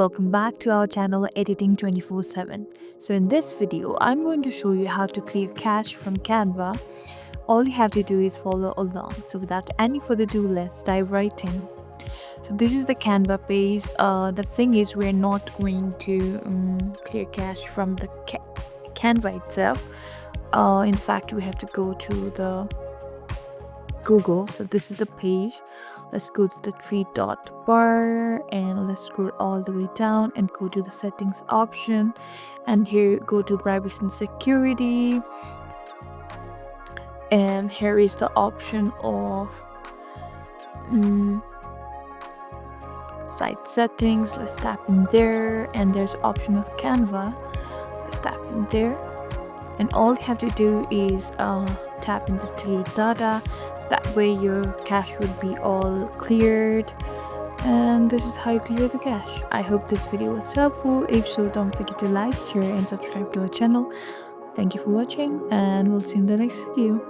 welcome back to our channel Editing 24/7. So in this video, I'm going to show you how to clear cache from Canva. All you have to do is follow along. So without any further ado, let's dive right in. So this is the Canva page. The thing is, we're not going to clear cache from the Canva itself. In fact, we have to go to the Google. So this is the page. Let's go to the three dot bar and let's scroll all the way down and go to the settings option, and here go to privacy and security, and here is the option of site settings. Let's tap in there, and there's option of Canva. Let's tap in there, and all you have to do is tap in the delete data. That way your cache would be all cleared, and this is how you clear the cache. I hope this video was helpful. If so, don't forget to like, share and subscribe to our channel. Thank you for watching, and we'll see you in the next video.